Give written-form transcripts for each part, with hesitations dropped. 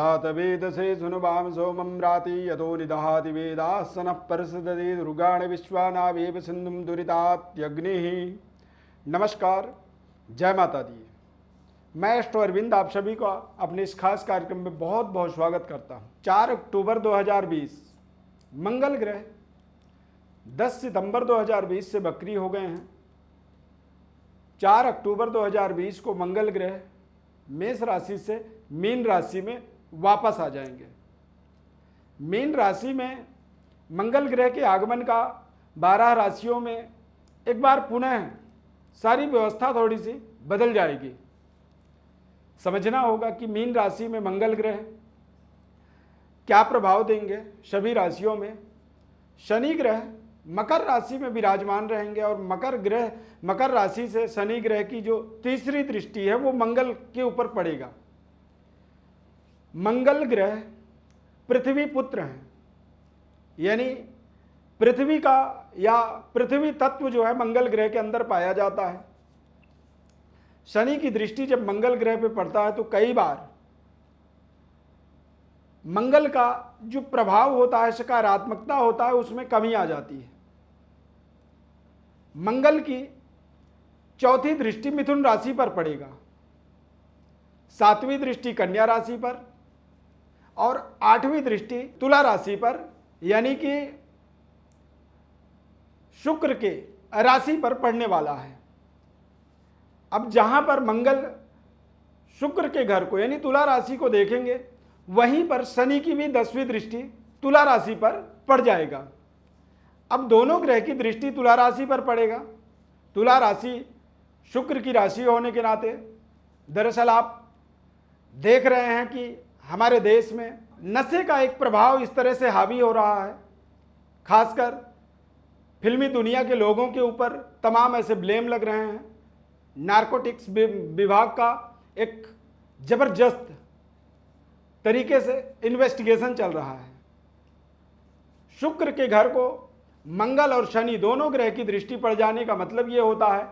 दधात वेदसे सुनुवाम सोमं राति यतो निदहाति वेदासनः परसदति दुर्गाण विश्वानावेव सिंधुम दुरितात्यग्निः। नमस्कार, जय माता दी। मैं एस्ट्रो अरविंद आप सभी का अपने इस खास कार्यक्रम में बहुत बहुत स्वागत करता हूं। 4 अक्टूबर 2020 मंगल ग्रह 10 सितंबर 2020 से बकरी हो गए हैं। 4 अक्टूबर 2020 को मंगल ग्रह मेष राशि से मीन राशि में वापस आ जाएंगे। मीन राशि में मंगल ग्रह के आगमन का 12 राशियों में एक बार पुनः सारी व्यवस्था थोड़ी सी बदल जाएगी। समझना होगा कि मीन राशि में मंगल ग्रह क्या प्रभाव देंगे सभी राशियों में। शनि ग्रह मकर राशि में विराजमान रहेंगे और मकर राशि से शनि ग्रह की जो तीसरी दृष्टि है वो मंगल के ऊपर पड़ेगा। मंगल ग्रह पृथ्वी पुत्र हैं, यानी पृथ्वी का या पृथ्वी तत्व जो है मंगल ग्रह के अंदर पाया जाता है। शनि की दृष्टि जब मंगल ग्रह पे पड़ता है तो कई बार मंगल का जो प्रभाव होता है, सकारात्मकता होता है, उसमें कमी आ जाती है। मंगल की चौथी दृष्टि मिथुन राशि पर पड़ेगा, 7वीं दृष्टि कन्या राशि पर और 8वीं दृष्टि तुला राशि पर, यानी कि शुक्र के राशि पर पड़ने वाला है। अब जहां पर मंगल शुक्र के घर को यानी तुला राशि को देखेंगे, वहीं पर शनि की भी 10वीं दृष्टि तुला राशि पर पड़ जाएगा। अब दोनों ग्रह की दृष्टि तुला राशि पर पड़ेगा। तुला राशि शुक्र की राशि होने के नाते दरअसल आप देख रहे हैं कि हमारे देश में नशे का एक प्रभाव इस तरह से हावी हो रहा है। खासकर फिल्मी दुनिया के लोगों के ऊपर तमाम ऐसे ब्लेम लग रहे हैं। नारकोटिक्स विभाग का एक जबरदस्त तरीके से इन्वेस्टिगेशन चल रहा है। शुक्र के घर को मंगल और शनि दोनों ग्रह की दृष्टि पड़ जाने का मतलब यह होता है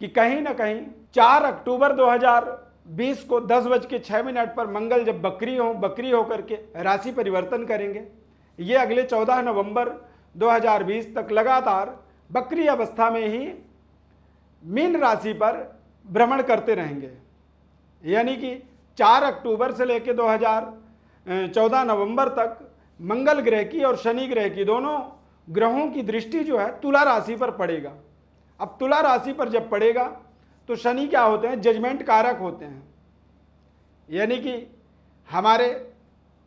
कि कहीं ना कहीं 4 अक्टूबर 2020 को 10:06 पर मंगल जब बकरी होकर के राशि परिवर्तन करेंगे, ये अगले 14 नवंबर 2020 तक लगातार बकरी अवस्था में ही मीन राशि पर भ्रमण करते रहेंगे। यानी कि 4 अक्टूबर से लेकर 2014 नवंबर तक मंगल ग्रह की और शनि ग्रह की दोनों ग्रहों की दृष्टि जो है तुला राशि पर पड़ेगा। अब तुला राशि पर जब पड़ेगा तो शनि क्या होते हैं, जजमेंट कारक होते हैं। यानी कि हमारे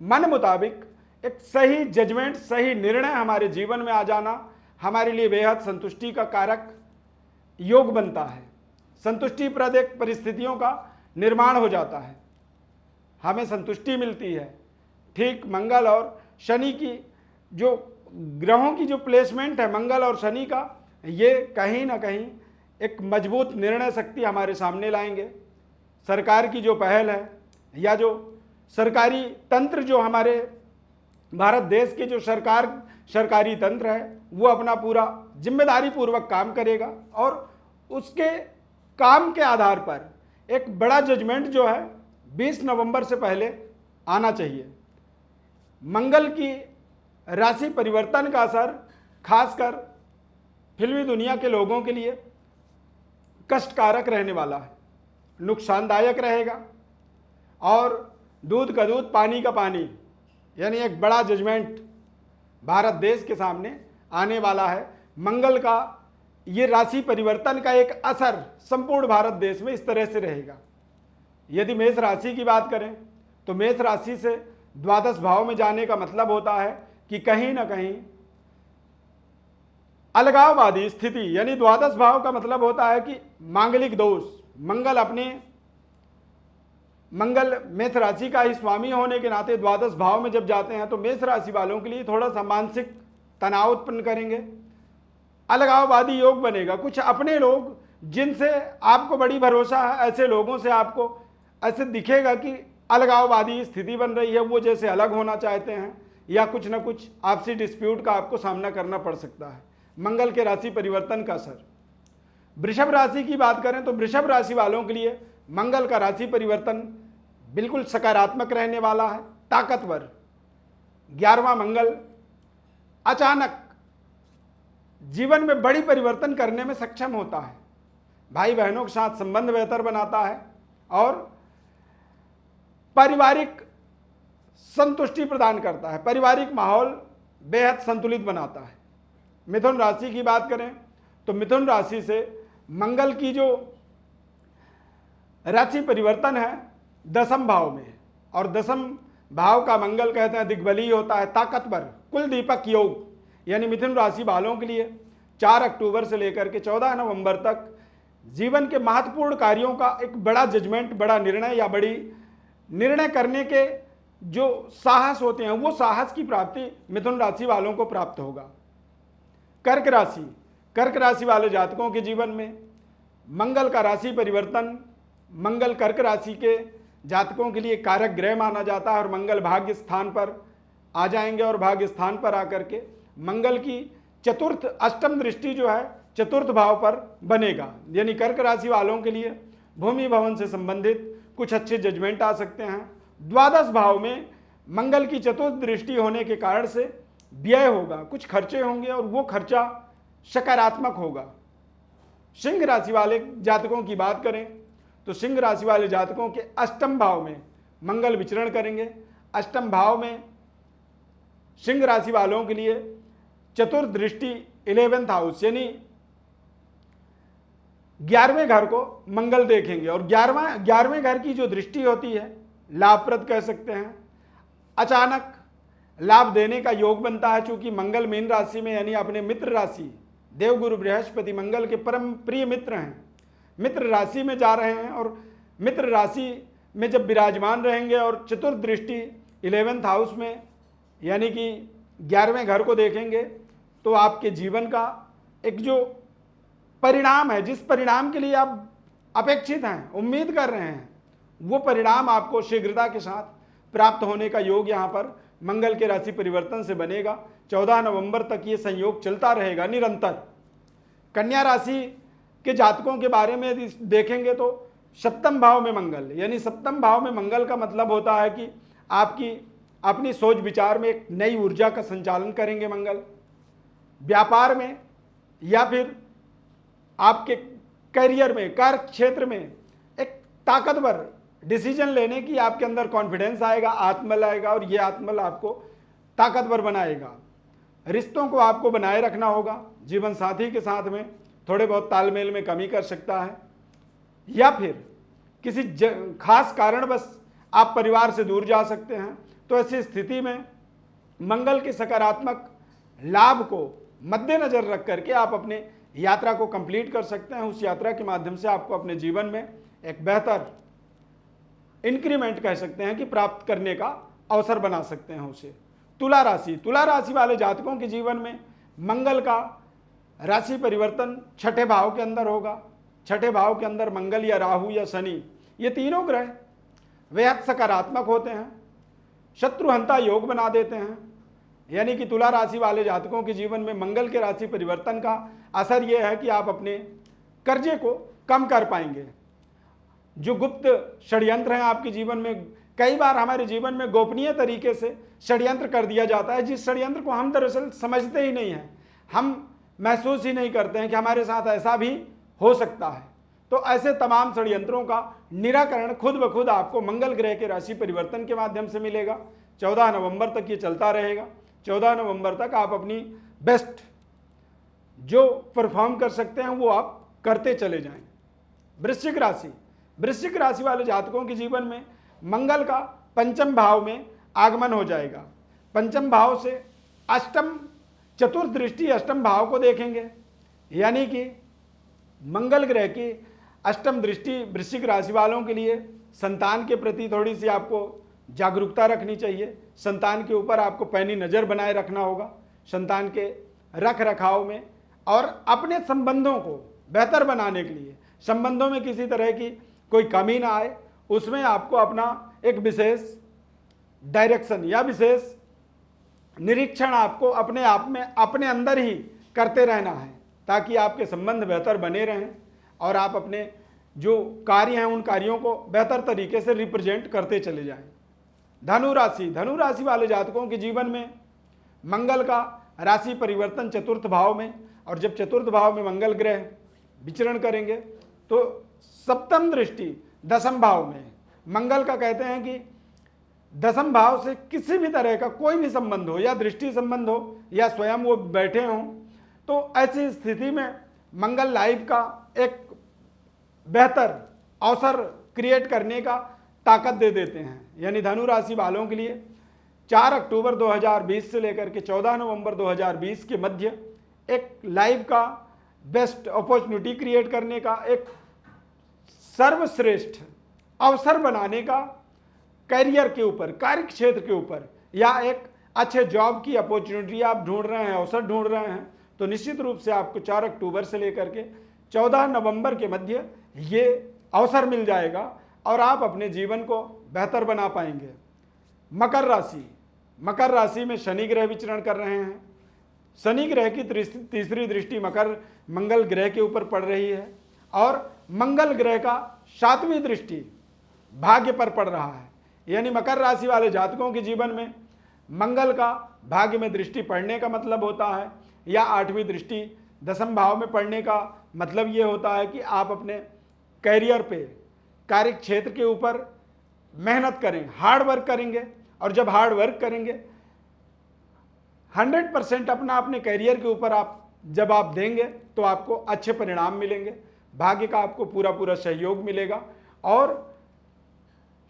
मन मुताबिक एक सही जजमेंट, सही निर्णय हमारे जीवन में आ जाना हमारे लिए बेहद संतुष्टि का कारक योग बनता है। संतुष्टिप्रद एक परिस्थितियों का निर्माण हो जाता है, हमें संतुष्टि मिलती है। ठीक मंगल और शनि की जो ग्रहों की जो प्लेसमेंट है मंगल और शनि का, ये कहीं ना कहीं एक मजबूत निर्णय शक्ति हमारे सामने लाएंगे। सरकार की जो पहल है या जो सरकारी तंत्र जो हमारे भारत देश के जो सरकारी तंत्र है वो अपना पूरा जिम्मेदारी पूर्वक काम करेगा और उसके काम के आधार पर एक बड़ा जजमेंट जो है 20 नवंबर से पहले आना चाहिए। मंगल की राशि परिवर्तन का असर खासकर फिल्मी दुनिया के लोगों के लिए कष्टकारक रहने वाला है, नुकसानदायक रहेगा। और दूध का दूध पानी का पानी, यानी एक बड़ा जजमेंट भारत देश के सामने आने वाला है। मंगल का ये राशि परिवर्तन का एक असर संपूर्ण भारत देश में इस तरह से रहेगा। यदि मेष राशि की बात करें तो मेष राशि से द्वादश भाव में जाने का मतलब होता है कि कहीं ना कहीं अलगाववादी स्थिति, यानी द्वादश भाव का मतलब होता है कि मांगलिक दोष। मंगल मेष राशि का ही स्वामी होने के नाते द्वादश भाव में जब जाते हैं तो मेष राशि वालों के लिए थोड़ा सा मानसिक तनाव उत्पन्न करेंगे। अलगाववादी योग बनेगा। कुछ अपने लोग जिनसे आपको बड़ी भरोसा है, ऐसे लोगों से आपको ऐसे दिखेगा कि अलगाववादी स्थिति बन रही है, वो जैसे अलग होना चाहते हैं या कुछ ना कुछ आपसी डिस्प्यूट का आपको सामना करना पड़ सकता है। मंगल के राशि परिवर्तन का असर। वृषभ राशि की बात करें तो वृषभ राशि वालों के लिए मंगल का राशि परिवर्तन बिल्कुल सकारात्मक रहने वाला है, ताकतवर। 11वां मंगल अचानक जीवन में बड़ी परिवर्तन करने में सक्षम होता है, भाई बहनों के साथ संबंध बेहतर बनाता है और पारिवारिक संतुष्टि प्रदान करता है, पारिवारिक माहौल बेहद संतुलित बनाता है। मिथुन राशि की बात करें तो मिथुन राशि से मंगल की जो राशि परिवर्तन है 10वें भाव में, और 10वें भाव का मंगल कहते हैं दिग्बली होता है, ताकतवर, कुल दीपक योग। यानी मिथुन राशि वालों के लिए 4 अक्टूबर से लेकर के 14 नवंबर तक जीवन के महत्वपूर्ण कार्यों का एक बड़ा जजमेंट, बड़ा निर्णय या बड़ी निर्णय करने के जो साहस होते हैं वो साहस की प्राप्ति मिथुन राशि वालों को प्राप्त होगा। कर्क राशि, कर्क राशि वाले जातकों के जीवन में मंगल का राशि परिवर्तन, मंगल कर्क राशि के जातकों के लिए कारक ग्रह माना जाता है और मंगल भाग्य स्थान पर आ जाएंगे और भाग्य स्थान पर आकर के मंगल की चतुर्थ अष्टम दृष्टि जो है चतुर्थ भाव पर बनेगा। यानी कर्क राशि वालों के लिए भूमि भवन से संबंधित कुछ अच्छे जजमेंट आ सकते हैं। द्वादश भाव में मंगल की चतुर्थ दृष्टि होने के कारण से व्यय होगा, कुछ खर्चे होंगे और वो खर्चा सकारात्मक होगा। सिंह राशि वाले जातकों की बात करें तो सिंह राशि वाले जातकों के अष्टम भाव में मंगल विचरण करेंगे। अष्टम भाव में सिंह राशि वालों के लिए चतुर्थ दृष्टि 11th हाउस यानी 11वें घर को मंगल देखेंगे और 11वें घर की जो दृष्टि होती है लाभप्रद कह सकते हैं, अचानक लाभ देने का योग बनता है। चूंकि मंगल मीन राशि में यानी अपने मित्र राशि देवगुरु बृहस्पति मंगल के परम प्रिय मित्र हैं, मित्र राशि में जा रहे हैं और मित्र राशि में जब विराजमान रहेंगे और चतुर्थ दृष्टि 11th हाउस में यानी कि 11वें घर को देखेंगे तो आपके जीवन का एक जो परिणाम है, जिस परिणाम के लिए आप अपेक्षित हैं, उम्मीद कर रहे हैं, वो परिणाम आपको शीघ्रता के साथ प्राप्त होने का योग यहाँ पर मंगल के राशि परिवर्तन से बनेगा। 14 नवंबर तक ये संयोग चलता रहेगा निरंतर। कन्या राशि के जातकों के बारे में यदि देखेंगे तो सप्तम भाव में मंगल, यानी सप्तम भाव में मंगल का मतलब होता है कि आपकी अपनी सोच विचार में एक नई ऊर्जा का संचालन करेंगे मंगल। व्यापार में या फिर आपके करियर में, कार्य क्षेत्र में एक ताकतवर डिसीजन लेने की आपके अंदर कॉन्फिडेंस आएगा, आत्मबल आएगा और ये आत्मबल आपको ताकतवर बनाएगा। रिश्तों को आपको बनाए रखना होगा, जीवन साथी के साथ में थोड़े बहुत तालमेल में कमी कर सकता है या फिर किसी खास कारणवश आप परिवार से दूर जा सकते हैं। तो ऐसी स्थिति में मंगल के सकारात्मक लाभ को मद्देनजर रख करके आप अपने यात्रा को कंप्लीट कर सकते हैं। उस यात्रा के माध्यम से आपको अपने जीवन में एक बेहतर इंक्रीमेंट कह सकते हैं कि प्राप्त करने का अवसर बना सकते हैं उसे। तुला राशि, तुला राशि वाले जातकों के जीवन में मंगल का राशि परिवर्तन छठे भाव के अंदर होगा। छठे भाव के अंदर मंगल या राहु या शनि, ये तीनों ग्रह बेहद सकारात्मक होते हैं, शत्रुहंता योग बना देते हैं। यानी कि तुला राशि वाले जातकों के जीवन में मंगल के राशि परिवर्तन का असर यह है कि आप अपने कर्जे को कम कर पाएंगे। जो गुप्त षड्यंत्र हैं आपके जीवन में, कई बार हमारे जीवन में गोपनीय तरीके से षड्यंत्र कर दिया जाता है, जिस षड्यंत्र को हम दरअसल समझते ही नहीं हैं, हम महसूस ही नहीं करते हैं कि हमारे साथ ऐसा भी हो सकता है। तो ऐसे तमाम षड्यंत्रों का निराकरण खुद ब खुद आपको मंगल ग्रह के राशि परिवर्तन के माध्यम से मिलेगा। 14 नवंबर तक ये चलता रहेगा। 14 नवंबर तक आप अपनी बेस्ट जो परफॉर्म कर सकते हैं वो आप करते चले जाएं। वृश्चिक राशि, वृश्चिक राशि वाले जातकों के जीवन में मंगल का पंचम भाव में आगमन हो जाएगा। पंचम भाव से अष्टम चतुर्थ दृष्टि अष्टम भाव को देखेंगे, यानी कि मंगल ग्रह की अष्टम दृष्टि वृश्चिक राशि वालों के लिए संतान के प्रति थोड़ी सी आपको जागरूकता रखनी चाहिए। संतान के ऊपर आपको पैनी नज़र बनाए रखना होगा, संतान के रख रखाव में, और अपने संबंधों को बेहतर बनाने के लिए संबंधों में किसी तरह की कोई कमी ना आए, उसमें आपको अपना एक विशेष डायरेक्शन या विशेष निरीक्षण आपको अपने आप में अपने अंदर ही करते रहना है, ताकि आपके संबंध बेहतर बने रहें और आप अपने जो कार्य हैं उन कार्यों को बेहतर तरीके से रिप्रेजेंट करते चले जाएं। धनु राशि वाले जातकों के जीवन में मंगल का राशि परिवर्तन चतुर्थ भाव में, और जब चतुर्थ भाव में मंगल ग्रह विचरण करेंगे तो सप्तम दृष्टि दसम भाव में, मंगल का कहते हैं कि दसम भाव से किसी भी तरह का कोई भी संबंध हो, या दृष्टि संबंध हो या स्वयं वो बैठे हों, तो ऐसी स्थिति में मंगल लाइफ का एक बेहतर अवसर क्रिएट करने का ताकत दे देते हैं। यानी धनु राशि वालों के लिए 4 अक्टूबर 2020 से लेकर के 14 नवंबर 2020 के मध्य एक लाइफ का बेस्ट अपॉर्चुनिटी क्रिएट करने का, एक सर्वश्रेष्ठ अवसर बनाने का, करियर के ऊपर, कार्य क्षेत्र के ऊपर, या एक अच्छे जॉब की अपॉर्चुनिटी आप ढूंढ रहे हैं, अवसर ढूंढ रहे हैं, तो निश्चित रूप से आपको 4 अक्टूबर से लेकर के 14 नवंबर के मध्य ये अवसर मिल जाएगा और आप अपने जीवन को बेहतर बना पाएंगे। मकर राशि में शनि ग्रह विचरण कर रहे हैं। शनि ग्रह की तीसरी दृष्टि मंगल ग्रह के ऊपर पड़ रही है, और मंगल ग्रह का 7वीं दृष्टि भाग्य पर पड़ रहा है। यानी मकर राशि वाले जातकों के जीवन में मंगल का भाग्य में दृष्टि पड़ने का मतलब होता है, या 8वीं दृष्टि दसम भाव में पड़ने का मतलब ये होता है कि आप अपने कैरियर पे, कार्य क्षेत्र के ऊपर मेहनत करें, हार्ड वर्क करेंगे, और जब हार्ड वर्क करेंगे 100% अपने कैरियर के ऊपर जब आप देंगे तो आपको अच्छे परिणाम मिलेंगे, भाग्य का आपको पूरा सहयोग मिलेगा। और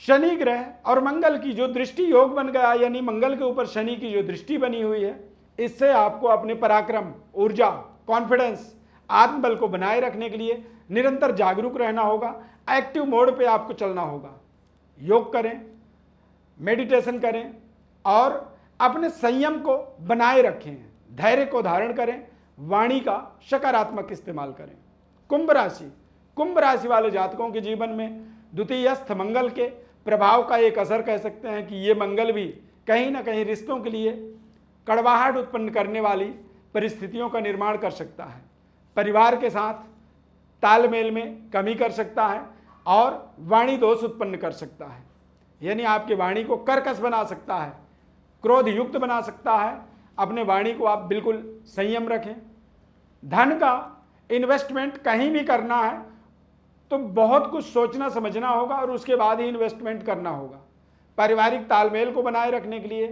शनि ग्रह और मंगल की जो दृष्टि योग बन गया, यानी मंगल के ऊपर शनि की जो दृष्टि बनी हुई है, इससे आपको अपने पराक्रम, ऊर्जा, कॉन्फिडेंस, आत्मबल को बनाए रखने के लिए निरंतर जागरूक रहना होगा, एक्टिव मोड पे आपको चलना होगा। योग करें, मेडिटेशन करें और अपने संयम को बनाए रखें, धैर्य को धारण करें, वाणी का सकारात्मक इस्तेमाल करें। कुंभ राशि वाले जातकों के जीवन में द्वितीयस्थ मंगल के प्रभाव का एक असर कह सकते हैं कि ये मंगल भी कहीं ना कहीं रिश्तों के लिए कड़वाहट उत्पन्न करने वाली परिस्थितियों का निर्माण कर सकता है, परिवार के साथ तालमेल में कमी कर सकता है और वाणी दोष उत्पन्न कर सकता है। यानी आपकी वाणी को कर्कश बना सकता है, क्रोध युक्त बना सकता है। अपने वाणी को आप बिल्कुल संयम रखें। धन का इन्वेस्टमेंट कहीं भी करना है तो बहुत कुछ सोचना समझना होगा और उसके बाद ही इन्वेस्टमेंट करना होगा। पारिवारिक तालमेल को बनाए रखने के लिए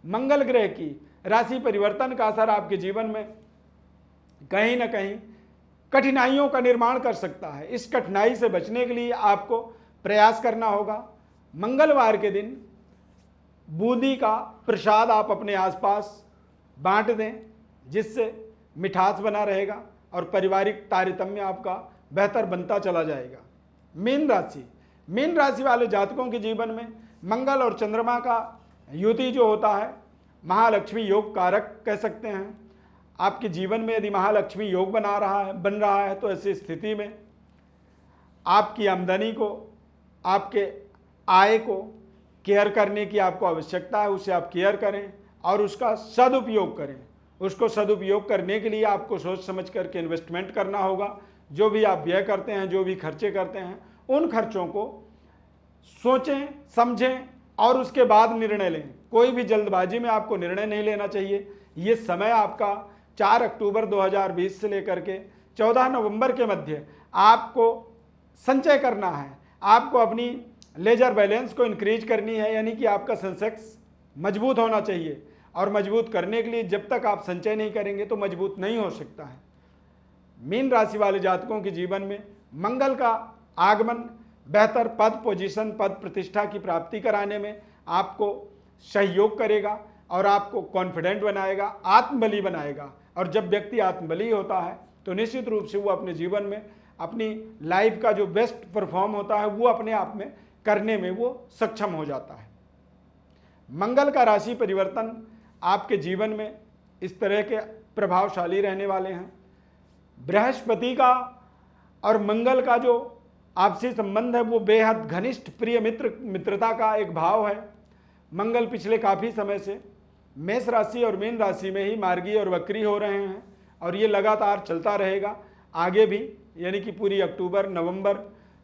मंगल ग्रह की राशि परिवर्तन का असर आपके जीवन में कहीं ना कहीं कठिनाइयों का निर्माण कर सकता है। इस कठिनाई से बचने के लिए आपको प्रयास करना होगा। मंगलवार के दिन बूंदी का प्रसाद आप अपने आसपास बांट दें, जिससे मिठास बना रहेगा और पारिवारिक तारतम्य आपका बेहतर बनता चला जाएगा। मीन राशि वाले जातकों के जीवन में मंगल और चंद्रमा का युति जो होता है महालक्ष्मी योग कारक कह सकते हैं। आपके जीवन में यदि महालक्ष्मी योग बन रहा है तो ऐसी स्थिति में आपकी आमदनी को, आपके आय को केयर करने की आपको आवश्यकता है। उसे आप केयर करें और उसका सदुपयोग करें। उसको सदुपयोग करने के लिए आपको सोच समझ करके इन्वेस्टमेंट करना होगा। जो भी आप व्यय करते हैं, जो भी खर्चे करते हैं, उन खर्चों को सोचें, समझें और उसके बाद निर्णय लें। कोई भी जल्दबाजी में आपको निर्णय नहीं लेना चाहिए। ये समय आपका 4 अक्टूबर 2020 से लेकर के 14 नवंबर के मध्य आपको संचय करना है। आपको अपनी लेजर बैलेंस को इंक्रीज करनी है, यानी कि आपका सेंसेक्स मजबूत होना चाहिए। और मजबूत करने के लिए जब तक आप संचय नहीं करेंगे तो मजबूत नहीं हो सकता है। मीन राशि वाले जातकों के जीवन में मंगल का आगमन बेहतर पद, पोजीशन, पद प्रतिष्ठा की प्राप्ति कराने में आपको सहयोग करेगा और आपको कॉन्फिडेंट बनाएगा, आत्मबली बनाएगा। और जब व्यक्ति आत्मबली होता है तो निश्चित रूप से वो अपने जीवन में अपनी लाइफ का जो बेस्ट परफॉर्म होता है वो अपने आप में करने में वो सक्षम हो जाता है। मंगल का राशि परिवर्तन आपके जीवन में इस तरह के प्रभावशाली रहने वाले हैं। बृहस्पति का और मंगल का जो आपसी संबंध है वो बेहद घनिष्ठ प्रिय मित्रता का एक भाव है। मंगल पिछले काफ़ी समय से मेष राशि और मीन राशि में ही मार्गी और वक्री हो रहे हैं और ये लगातार चलता रहेगा आगे भी, यानी कि पूरी अक्टूबर, नवंबर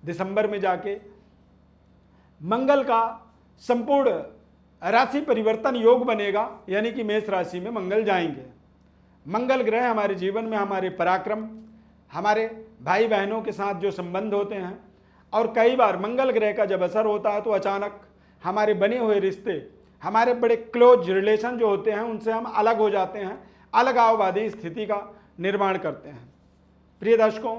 दिसंबर में जाके मंगल का संपूर्ण राशि परिवर्तन योग बनेगा, यानी कि मेष राशि में मंगल जाएंगे। मंगल ग्रह हमारे जीवन में हमारे पराक्रम, हमारे भाई बहनों के साथ जो संबंध होते हैं, और कई बार मंगल ग्रह का जब असर होता है तो अचानक हमारे बने हुए रिश्ते, हमारे बड़े क्लोज रिलेशन जो होते हैं उनसे हम अलग हो जाते हैं, अलगाववादी स्थिति का निर्माण करते हैं। प्रिय दर्शकों,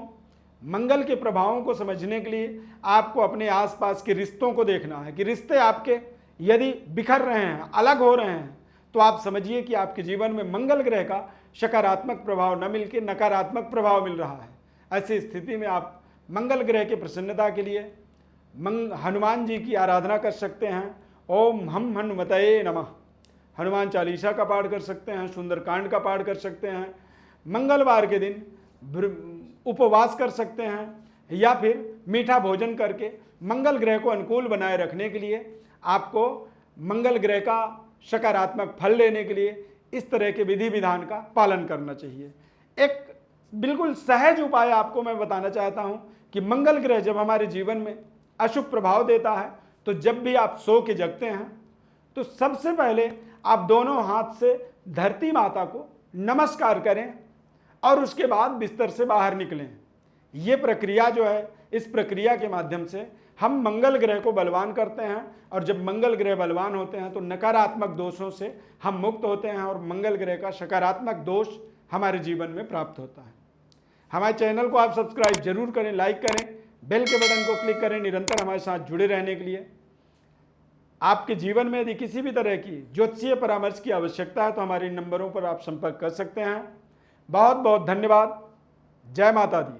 मंगल के प्रभावों को समझने के लिए आपको अपने आसपास के रिश्तों को देखना है कि रिश्ते आपके यदि बिखर रहे हैं, अलग हो रहे हैं, तो आप समझिए कि आपके जीवन में मंगल ग्रह का सकारात्मक प्रभाव न मिलकर नकारात्मक प्रभाव मिल रहा है। ऐसी स्थिति में आप मंगल ग्रह की प्रसन्नता के लिए हनुमान जी की आराधना कर सकते हैं। ओम हम हनुमतये नमः, हनुमान चालीसा का पाठ कर सकते हैं, सुंदरकांड का पाठ कर सकते हैं, मंगलवार के दिन उपवास कर सकते हैं, या फिर मीठा भोजन करके मंगल ग्रह को अनुकूल बनाए रखने के लिए आपको मंगल ग्रह का सकारात्मक फल लेने के लिए इस तरह के विधि विधान का पालन करना चाहिए। एक बिल्कुल सहज उपाय आपको मैं बताना चाहता हूं कि मंगल ग्रह जब हमारे जीवन में अशुभ प्रभाव देता है तो जब भी आप सो के जगते हैं तो सबसे पहले आप दोनों हाथ से धरती माता को नमस्कार करें और उसके बाद बिस्तर से बाहर निकलें। ये प्रक्रिया जो है, इस प्रक्रिया के माध्यम से हम मंगल ग्रह को बलवान करते हैं, और जब मंगल ग्रह बलवान होते हैं तो नकारात्मक दोषों से हम मुक्त होते हैं और मंगल ग्रह का सकारात्मक दोष हमारे जीवन में प्राप्त होता है। हमारे चैनल को आप सब्सक्राइब जरूर करें, लाइक करें, बेल के बटन को क्लिक करें निरंतर हमारे साथ जुड़े रहने के लिए। आपके जीवन में यदि किसी भी तरह की ज्योतिषीय परामर्श की आवश्यकता है तो हमारे इन नंबरों पर आप संपर्क कर सकते हैं। बहुत बहुत धन्यवाद। जय माता दी।